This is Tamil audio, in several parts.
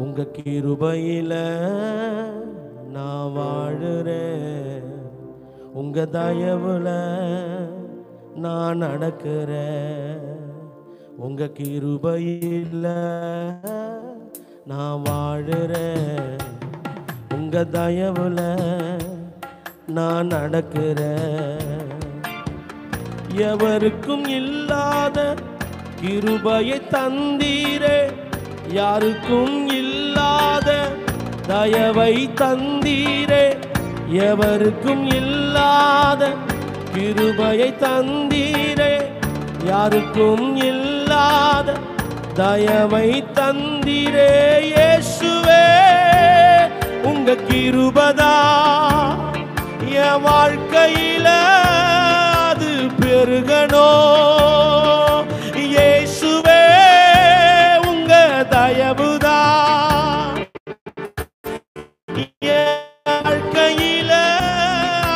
உங்க கிருபையில நான் வாழுறேன், உங்க தயவுல நான் நடக்கிறேன். உங்க கிருபையில நான் வாழுறேன், உங்க தயவுல நான் நடக்கிறேன். எவருக்கும் இல்லாத கிருபையை தந்தீரே, யாருக்கும் இல்லாத தயவை தந்தீரே. எவருக்கும் இல்லாத கிருபையை தந்தீரே, யாருக்கும் இல்லாத தயவை தந்தீரே. இயேசுவே உங்க கிருபைதா என் வாழ்க்கையில அது பெருகணும். இயேசுவே உங்க தயவுதா என் வாழ்க்கையில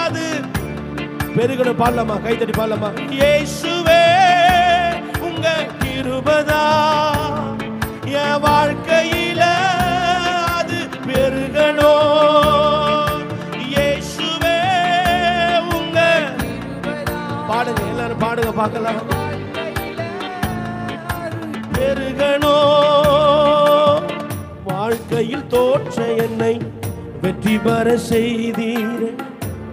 அது பெருகணும். பாடலாமா? கைத்தடி பாடலாமா? இயேசுவே உங்க கிருபைதா என் வாழ்க்கையில அது பெருகணும். இயேசுவே உங்க பாடுங்க, எல்லாரும் பாடுங்க பார்க்கலாம். பெருகணும். வாழ்க்கையில் தோற்ற என்னை வெற்றி பெற செய்தீரே,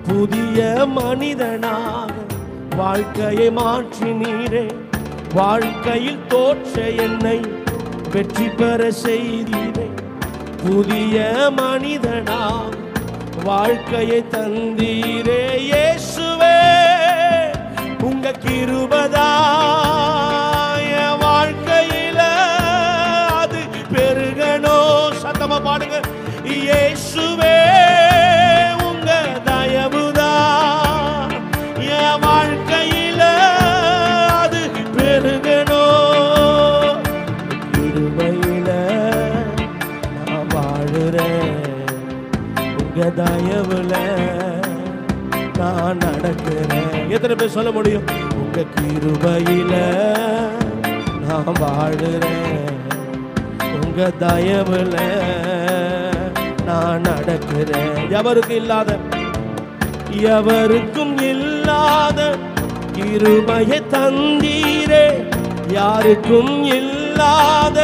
புதிய மனிதனாக வாழ்க்கையை மாற்றினீரே. வாழ்க்கையில் தோற்ற என்னை வெற்றி பெற செய்தீரே, புதிய மனிதனாக வாழ்க்கையை தந்தீரே. இயேசுவே உங்க கிருபைதா என் வாழ்க்கையில அது பெருகணும். சத்தமா பாடுங்க. இயேசுவே உங்க தயவுதா என் வாழ்க்கையில அது பெருகணும். கிருபையில நான் வாழுறேன், உங்க தயவுல நான் நடக்கிறேன். எத்தனை பேர் சொல்ல முடியும்? உங்க கிருபையில நான் வாழுறேன், உங்க தயவுல நான் நடக்கிறேன். எவருக்கும் இல்லாத கிருபையை தந்தீரே, யாருக்கும் இல்லாத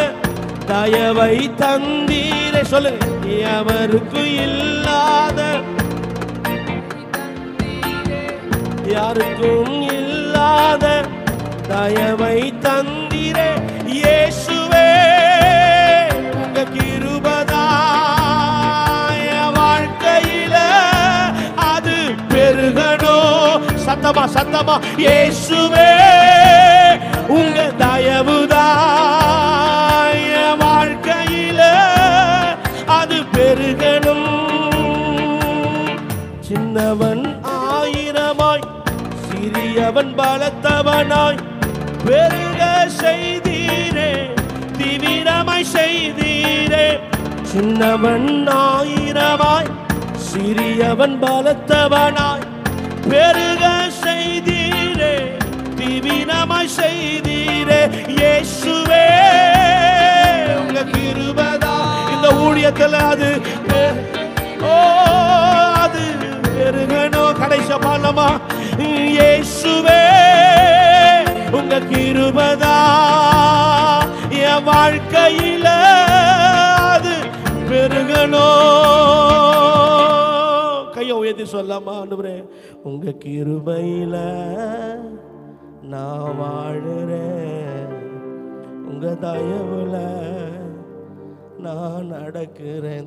தயவை தந்தீரே. சொல்லுங்க. எவருக்கும் இல்லாத, யாருக்கும் இல்லாத தயவை தந்தீரே. இயேசுவே உங்க கிருபைதா என் வாழ்க்கையில அது பெருகணும். சத்தமா சத்தமா. இயேசுவே உங்க தயவுதா என் வாழ்க்கையில அது பெருகணும். சின்னவன் ஆயிரமாய், சிறியவன் பலத்தவனாய் பெருக செய்தீரே, தீவிரமாய் செய்தீரே. சின்னவன் ஆயிரமாய், சிறியவன் பலத்தவனாய் பெருக செய்தீரே, தீவிரமாய் செய்தீரே. இயேசுவே உங்க கிருபைதா இந்த ஊழியத்தில் அது அது பெருகணும். கடைசி பாடலாமா? இயேசுவே உங்க கிருபைதா என் வாழ்க்கையில அது பெருகணும். கையை உயர்த்தி சொல்லாமா? ஆண்டவரே உங்க கிருபையில நான் வாழுறேன், உங்க தயவுல நான் நடக்கிறேன்.